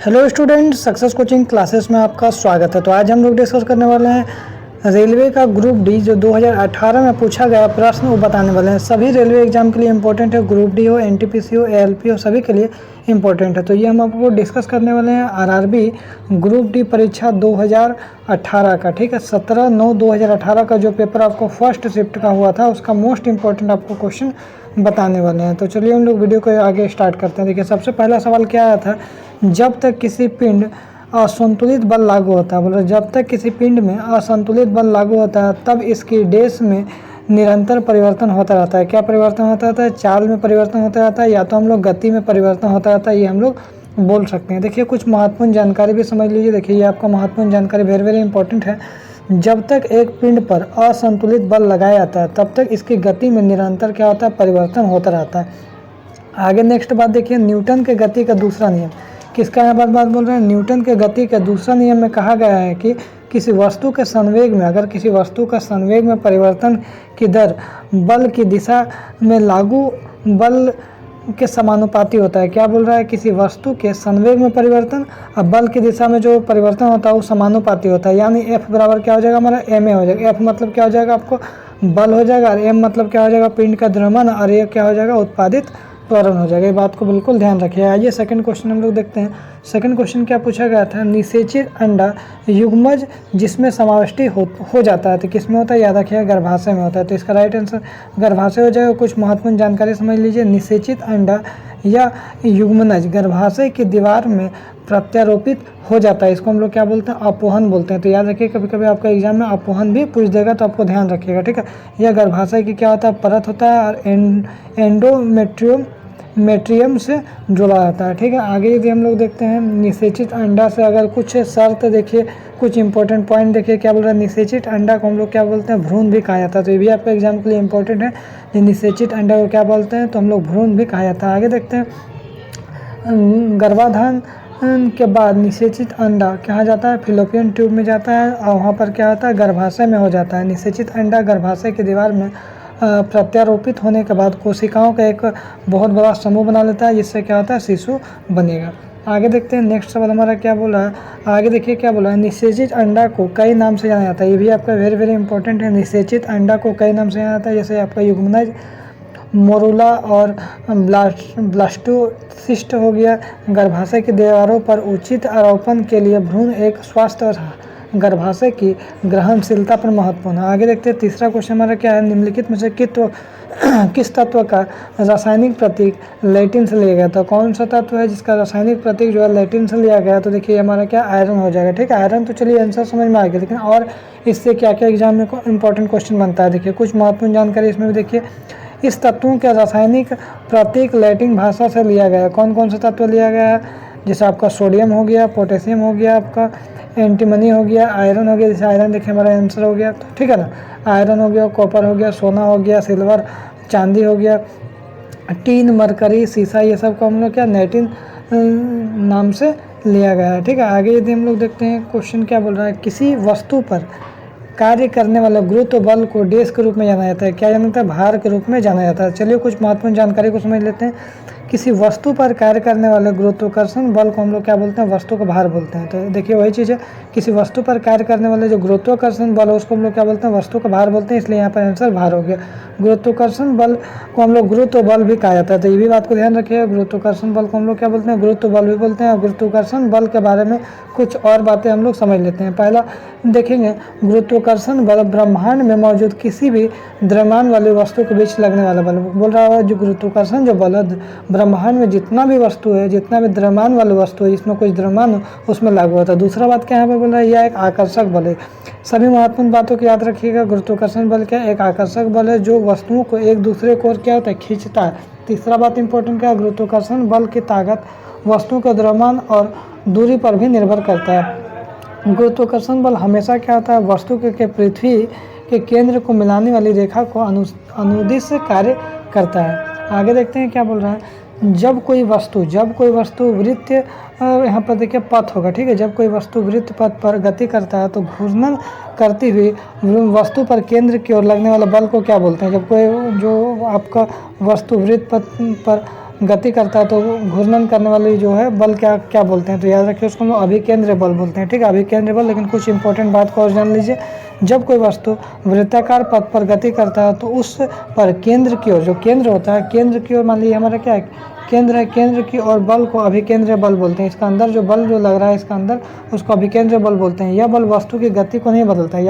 Hello student, success coaching classes में आपका स्वागत है। तो आज हम लोग डिस्कस करने वाले हैं रेलवे का ग्रुप डी जो 2018 में पूछा गया प्रश्न वो बताने वाले हैं। सभी रेलवे एग्जाम के लिए इंपॉर्टेंट है, ग्रुप डी हो, एनटीपीसी हो, एएलपी हो, सभी के लिए इंपॉर्टेंट है। तो ये हम आपको डिस्कस करने वाले हैं आरआरबी ग्रुप डी परीक्षा 2018 का। ठीक है, 17/9/2018 का जो पेपर आपको फर्स्ट शिफ्ट का हुआ था उसका मोस्ट इंपॉर्टेंट आपको क्वेश्चन बताने वाले हैं। तो चलिए हम लोग वीडियो को आगे स्टार्ट करते हैं। देखिए, सबसे पहला सवाल क्या आया था, जब तक किसी पिंड असंतुलित बल लागू होता है। बोलो जब तक किसी पिंड में असंतुलित बल लागू होता है तब इसकी डैश में निरंतर परिवर्तन होता रहता है। क्या परिवर्तन होता रहता है? चाल में परिवर्तन होता रहता है, या तो हम लोग गति में परिवर्तन होता रहता है, ये हम लोग बोल सकते हैं। देखिए, कुछ महत्वपूर्ण जानकारी भी समझ लीजिए। देखिए, ये आपका महत्वपूर्ण जानकारी वेरी वेरी इंपॉर्टेंट है। जब तक एक पिंड पर असंतुलित बल लगाया जाता है तब तक इसकी गति में निरंतर क्या होता है? परिवर्तन होता रहता है। आगे नेक्स्ट बात देखिए, न्यूटन के गति का दूसरा नियम। किसका यहाँ पर बात बोल रहे हैं? न्यूटन के गति के दूसरा नियम में कहा गया है कि किसी वस्तु के संवेग में, अगर किसी वस्तु का संवेग में परिवर्तन की दर बल की दिशा में लागू बल के समानुपाती होता है। क्या बोल रहा है? किसी वस्तु के संवेग में परिवर्तन और बल की दिशा में जो परिवर्तन होता है वो समानुपाती होता है। यानी F बराबर क्या हो जाएगा? हमारा ma हो जाएगा। F मतलब क्या हो जाएगा? आपको बल हो जाएगा, और m मतलब क्या हो जाएगा? पिंड का द्रव्यमान, और ये क्या हो जाएगा? उत्पादित त्वरण हो जाएगा। ये बात को बिल्कुल ध्यान रखिए। आइए सेकंड क्वेश्चन हम लोग देखते हैं। सेकंड क्वेश्चन क्या पूछा गया था? निषेचित अंडा युग्मज जिसमें समाविष्टि हो जाता है तो किसमें होता है? याद रखिएगा, गर्भाशय में होता है। तो इसका राइट आंसर गर्भाशय हो जाएगा। कुछ महत्वपूर्ण जानकारी समझ लीजिए। निषेचित अंडा या युग्मनज गर्भाशय की दीवार में प्रत्यारोपित हो जाता है, इसको हम लोग क्या बोलते हैं? अपोहन बोलते हैं। तो याद रखिए, कभी कभी आपका एग्जाम में अपोहन भी पूछ देगा तो आपको ध्यान रखिएगा। ठीक है, यह गर्भाशय की क्या होता है? परत होता है, और एंडोमेट्रियम से जुड़ा रहता है। ठीक है, आगे यदि हम लोग देखते हैं निषेचित अंडा से अगर कुछ शर्त देखिए, कुछ इंपॉर्टेंट पॉइंट देखिए। क्या बोल रहा है? निषेचित अंडा को हम लोग क्या बोलते हैं? भ्रूण भी कहा जाता है। तो ये भी आपके एग्जाम के लिए इंपॉर्टेंट है। निषेचित अंडा को क्या बोलते हैं? तो हम लोग भ्रूण भी कहा जाता है। आगे देखते हैं, गर्भाधान के बाद निषेचित अंडा कहाँ जाता है? फिलोपियन ट्यूब में जाता है, और वहाँ पर क्या होता है? गर्भाशय में हो जाता है। निषेचित अंडा गर्भाशय की दीवार में प्रत्यारोपित होने के बाद कोशिकाओं का एक बहुत बड़ा समूह बना लेता है, जिससे क्या होता है? शिशु बनेगा। आगे देखते हैं नेक्स्ट सवाल हमारा क्या बोला है। आगे देखिए क्या बोला है, निषेचित अंडा को कई नाम से जाना जाता है। ये भी आपका वेरी वेरी इंपॉर्टेंट है। निषेचित अंडा को कई नाम से जाना जाता है, जैसे आपका युग्मनज, मोरुला और ब्लास्टोसिस्ट हो गया। गर्भाशय की दीवारों पर उचित आरोपण के लिए भ्रूण एक स्वस्थ और गर्भाशय की ग्रहणशीलता पर महत्वपूर्ण है। आगे देखते हैं तीसरा क्वेश्चन हमारा क्या है, निम्नलिखित में से किस तत्व का रासायनिक प्रतीक लैटिन से लिया गया था। कौन सा तत्व है जिसका रासायनिक प्रतीक जो है लैटिन से लिया गया? तो देखिए हमारा क्या आयरन हो जाएगा। ठीक है, आयरन तो चलिए आंसर समझ में आ गया, लेकिन और इससे क्या क्या एग्जाम में इंपॉर्टेंट क्वेश्चन बनता है। देखिए कुछ महत्वपूर्ण जानकारी इसमें भी देखिए। इस तत्वों का रासायनिक प्रतीक लैटिन भाषा से लिया गया है। कौन कौन सा तत्व लिया गया है? जैसे आपका सोडियम हो गया, पोटेशियम हो गया, आपका एंटीमनी हो गया, आयरन हो गया। जैसे आयरन देखिए हमारा आंसर हो गया, तो ठीक है ना। आयरन हो गया, कॉपर हो गया, सोना हो गया, सिल्वर चांदी हो गया, टीन, मरकरी, सीसा, ये सब को हम लोग क्या लैटिन नाम से लिया गया है। ठीक है, आगे यदि हम लोग देखते हैं क्वेश्चन क्या बोल रहा है, किसी वस्तु पर कार्य करने वाला गुरुत्व बल को डैश के रूप में जाना जाता है। क्या जाना जाता है? भार के रूप में जाना जाता है। चलिए कुछ महत्वपूर्ण जानकारी को समझ लेते हैं। किसी वस्तु पर कार्य करने वाले गुरुत्वाकर्षण बल को हम लोग क्या बोलते हैं? वस्तु का भार बोलते हैं। तो देखिए वही चीज़ है, किसी वस्तु पर कार्य करने वाले जो गुरुत्वाकर्षण बल है उसको हम लोग क्या बोलते हैं? वस्तु का भार बोलते हैं, इसलिए यहाँ पर आंसर भार हो गया। गुरुत्वाकर्षण बल को हम लोग गुरुत्व बल भी कहा जाता है, तो ये भी बात को ध्यान रखिएगा। गुरुत्वाकर्षण बल को हम लोग क्या बोलते हैं? गुरुत्व बल भी बोलते हैं। और गुरुत्वाकर्षण बल के बारे में कुछ और बातें हम लोग समझ लेते हैं। पहला देखेंगे, गुरुत्वाकर्षण बल ब्रह्मांड में मौजूद किसी भी द्रव्यमान वाली वस्तु के बीच लगने वाला बल बोल रहा है। जो गुरुत्वाकर्षण जो बल है ब्रह्मांड में जितना भी वस्तु है, जितना भी द्रव्यमान वाली वस्तु है जिसमें कुछ द्रव्यमान हो उसमें लागू होता है। दूसरा बात क्या यहाँ पर बोल रहा है? यह एक आकर्षक बल है। सभी महत्वपूर्ण बातों को याद रखिएगा। गुरुत्वाकर्षण बल क्या है? एक आकर्षक बल है जो वस्तुओं को एक दूसरे को क्या होता है? खींचता है। तीसरा बात इंपॉर्टेंट क्या है? गुरुत्वाकर्षण बल की ताकत वस्तुओं के द्रव्यमान और दूरी पर भी निर्भर करता है। गुरुत्वाकर्षण बल हमेशा क्या होता है? वस्तु के पृथ्वी के केंद्र को मिलाने वाली रेखा को अनुदिश से कार्य करता है। आगे देखते हैं क्या बोल रहा है, जब कोई वस्तु वृत्त यहाँ पर देखिए पथ होगा। ठीक है, जब कोई वस्तु वृत्त पथ पर गति करता है तो घूर्णन करती हुई वस्तु पर केंद्र की ओर लगने वाले बल को क्या बोलते हैं? जब कोई जो आपका वस्तु वृत्त पथ पर गति करता है तो घूर्णन करने वाली जो है बल क्या क्या बोलते हैं, तो याद रखिए उसको हम लोग अभिकेंद्र बल बोलते हैं। ठीक है, अभिकेंद्र बल। लेकिन कुछ इंपॉर्टेंट बात को और जान लीजिए, जब कोई वस्तु वृत्ताकार पथ पर गति करता है तो उस पर केंद्र की ओर, जो केंद्र होता है, केंद्र की ओर, मान लीजिए हमारा क्या है, केंद्र है, केंद्र की ओर बल को अभिकेंद्रीय बल बोलते हैं। इसका अंदर जो बल जो लग रहा है इसका अंदर, उसको अभिकेंद्रीय बल बोलते हैं। यह बल वस्तु की गति को नहीं बदलता है,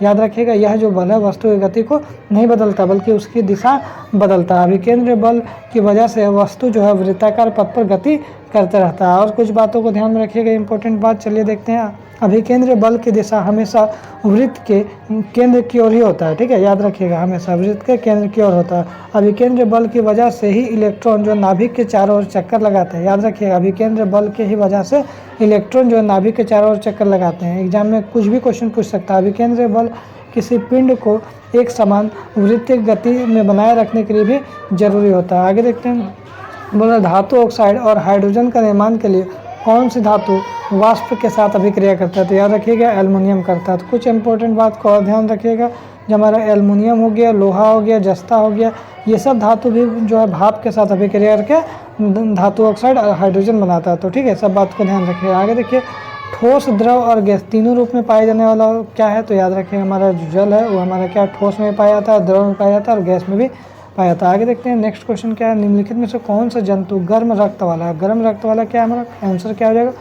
याद रखिएगा, यह जो बल है वस्तु की गति को नहीं बदलता बल्कि उसकी दिशा बदलता है। अभिकेंद्रीय बल की वजह से वस्तु जो है वृत्ताकार पथ पर गति करते रहता है। और कुछ बातों को ध्यान में रखिएगा, इंपॉर्टेंट बात, चलिए देखते हैं। अभिकेंद्रीय बल की दिशा हमेशा वृत्त के केंद्र की ओर ही होता है। ठीक है, याद रखिएगा, हमेशा वृत्त के केंद्र की ओर होता है। अभिकेंद्रीय बल की वजह से ही इलेक्ट्रॉन जो नाभिक के चारों ओर चक्कर लगाते हैं, याद रखिएगा, अभिकेंद्रीय बल के ही वजह से इलेक्ट्रॉन जो नाभिक के चारों ओर चक्कर लगाते हैं। एग्जाम में कुछ भी क्वेश्चन पूछ सकता है। अभिकेंद्रीय बल किसी पिंड को एक समान वृत्तीय गति में बनाए रखने के लिए भी जरूरी होता है। आगे देखते हैं, बोला धातु ऑक्साइड और हाइड्रोजन का निर्माण के लिए कौन सी धातु वाष्प के साथ अभिक्रिया करता है, तो याद रखिएगा एल्युमिनियम करता है। तो कुछ इंपॉर्टेंट बात को और ध्यान रखिएगा, जो हमारा एल्युमिनियम हो गया, लोहा हो गया, जस्ता हो गया, ये सब धातु भी जो है भाप के साथ अभिक्रिया करके धातु ऑक्साइड और हाइड्रोजन बनाता है। तो ठीक है, सब बात को ध्यान रखिएगा। आगे देखिए, ठोस, द्रव और गैस तीनों रूप में पाए जाने वाला क्या है, तो याद रखिए हमारा जो जल है वो हमारा क्या ठोस में पाया जाता है, द्रव में पाया जाता है और गैस में भी पाया जाता है। आगे देखते हैं, नेक्स्ट क्वेश्चन क्या है, निम्नलिखित में से कौन सा जंतु गर्म रक्त वाला है। गर्म रक्त वाला क्या है, हमारा आंसर क्या हो जाएगा,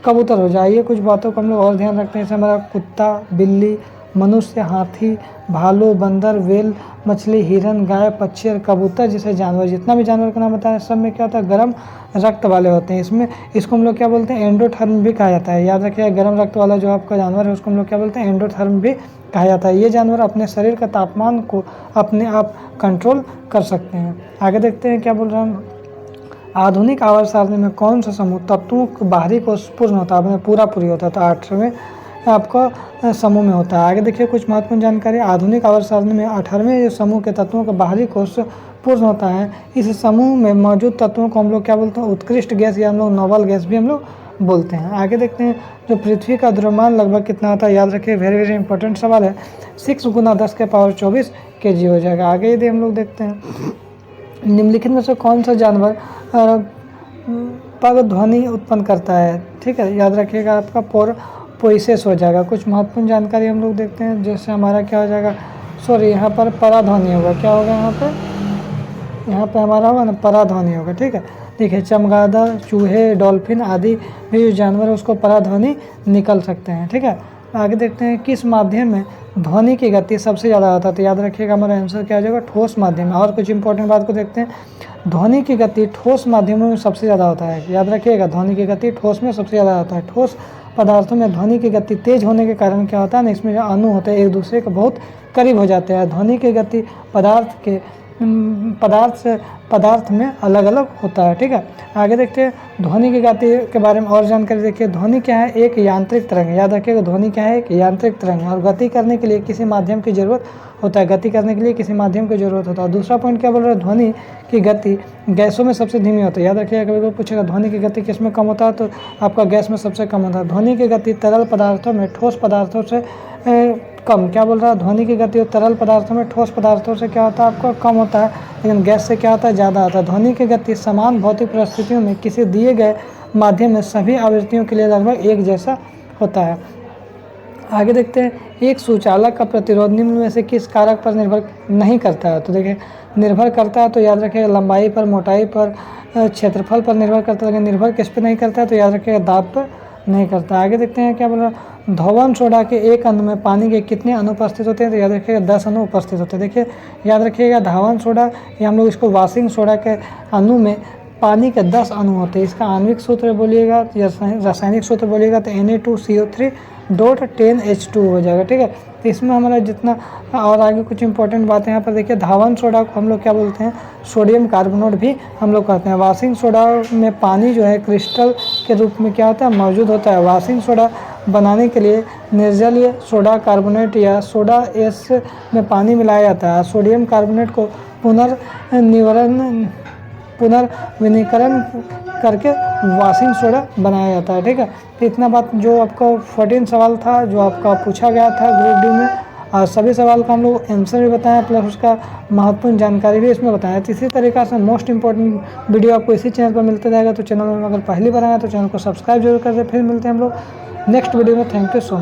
कबूतर हो जाए। कुछ बातों को हम लोग और ध्यान रखते हैं, जैसे हमारा कुत्ता, बिल्ली, मनुष्य, हाथी, भालू, बंदर, वेल, मछली, हिरन, गाय, पक्षी और कबूतर जैसे जानवर, जितना भी जानवर का नाम बताया सब में क्या होता है, गर्म रक्त वाले होते हैं। इसको हम लोग क्या बोलते हैं, एंडोथर्म भी कहा जाता है। याद रखिए, गर्म रक्त वाला जो आपका जानवर है उसको हम लोग क्या बोलते हैं, एंडोथर्म भी कहा जाता है। ये जानवर अपने शरीर का तापमान को अपने आप कंट्रोल कर सकते हैं। आगे देखते हैं क्या बोल रहा हूँ, आधुनिक आवर्त सारणी में कौन सा समूह तत्वों के बाहरी को पूर्ण होता है, पूरा पूरी होता है, तो 8वें आपका समूह में होता है। आगे देखिए, कुछ महत्वपूर्ण जानकारी, आधुनिक आवर्त सारणी में 18वें समूह के तत्वों का बाहरी कोष पूर्ण होता है। इस समूह में मौजूद तत्वों को हम लोग क्या बोलते हैं, उत्कृष्ट गैस या हम लोग नोबल गैस भी हम लोग बोलते हैं। आगे देखते हैं, जो पृथ्वी का द्रव्यमान लगभग कितना होता है, याद रखिए, वेरी वेरी इंपॉर्टेंट सवाल है, 6 × 10⁻24 kg हो जाएगा। आगे यदि हम लोग देखते हैं, निम्नलिखित में से कौन सा जानवर पग ध्वनि उत्पन्न करता है, ठीक है, याद रखिएगा, आपका पोइसेस हो जाएगा। कुछ महत्वपूर्ण जानकारी हम लोग देखते हैं, जैसे हमारा क्या हो जाएगा, सॉरी यहाँ पर पराध्वनि होगा, क्या होगा यहाँ पे हमारा होगा ना, पराध्वनि होगा। ठीक है, देखिए, चमगादड़, चूहे, डॉल्फिन आदि भी जो जानवर है उसको पराध्वनि निकल सकते हैं। ठीक है, आगे देखते हैं, किस माध्यम में ध्वनि की गति सबसे ज़्यादा होता है, तो याद रखिएगा हमारा आंसर क्या हो जाएगा, ठोस माध्यम में। और कुछ इंपॉर्टेंट बात को देखते हैं, ध्वनि की गति ठोस माध्यमों में सबसे ज़्यादा होता है। याद रखिएगा, ध्वनि की गति ठोस में सबसे ज़्यादा होता है। ठोस पदार्थों में ध्वनि की गति तेज होने के कारण क्या होता है ना, इसमें जो अणु होते हैं एक दूसरे के बहुत करीब हो जाते हैं। ध्वनि की गति पदार्थ में अलग अलग होता है। ठीक है, आगे देखते हैं, ध्वनि की गति के बारे में और जानकारी देखिए। ध्वनि क्या है, एक यांत्रिक तरंग। याद रखिएगा, ध्वनि क्या है, एक यांत्रिक तरंग, और गति करने के लिए किसी माध्यम की जरूरत होता है। गति करने के लिए किसी माध्यम की जरूरत होता है। दूसरा पॉइंट क्या बोल रहा है, ध्वनि की गति गैसों में सबसे धीमी होती है। याद रखिएगा, कभी कोई पूछेगा ध्वनि की गति किस में कम होता है, तो आपका गैस में सबसे कम होता है। ध्वनि की गति तरल पदार्थों में ठोस पदार्थों से कम, क्या बोल रहा है, ध्वनि की गति तरल पदार्थों में ठोस पदार्थों से क्या होता है, आपको कम होता है, लेकिन गैस से क्या होता है, ज़्यादा होता है। ध्वनि की गति समान भौतिक परिस्थितियों में किसी दिए गए माध्यम में सभी आवृत्तियों के लिए लगभग एक जैसा होता है। आगे देखते हैं, एक सुचालक का प्रतिरोध निम्न में से किस कारक पर निर्भर नहीं करता है, तो देखिए, निर्भर करता है तो याद रखिएगा लंबाई पर, मोटाई पर, क्षेत्रफल पर निर्भर करता है, लेकिन निर्भर किस पर नहीं करता है, तो याद रखिएगा दाब पर नहीं करता। आगे देखते हैं, क्या बोल रहा है, धोवन सोडा के एक अणु में पानी के कितने अणु उपस्थित होते हैं, तो याद रखिएगा 10 अणु उपस्थित होते हैं। देखिए, याद रखिएगा, धावन सोडा या हम लोग इसको वाशिंग सोडा के अणु में पानी के 10 अणु होते हैं। इसका आणविक सूत्र बोलिएगा या रासायनिक सूत्र बोलिएगा तो Na2CO3.10H2 हो जाएगा। ठीक है, तो इसमें हमारा जितना, और आगे कुछ इंपॉर्टेंट बातें यहाँ पर देखिए, धावन सोडा को हम लोग क्या बोलते हैं, सोडियम कार्बोनेट भी हम लोग कहते हैं। वाशिंग सोडा में पानी जो है क्रिस्टल के रूप में क्या होता है, मौजूद होता है। वाशिंग सोडा बनाने के लिए निर्जलीय सोडा कार्बोनेट या सोडा एस में पानी मिलाया जाता है। सोडियम कार्बोनेट को पुनर्विनीकरण करके वाशिंग सोडा बनाया जाता है। ठीक है, तो इतना बात जो आपका 14 सवाल था जो आपका पूछा गया था ग्रुप डी में। और सभी सवाल का हम लोग आंसर भी बताएं प्लस उसका महत्वपूर्ण जानकारी भी इसमें बताएं। तो इसी तरीक़ा से मोस्ट इंपॉर्टेंट वीडियो आपको इसी चैनल पर मिलता जाएगा। तो चैनल में अगर पहली बार आए तो चैनल को सब्सक्राइब जरूर कर दें। फिर मिलते हैं हम लोग नेक्स्ट वीडियो में। Thank you so much.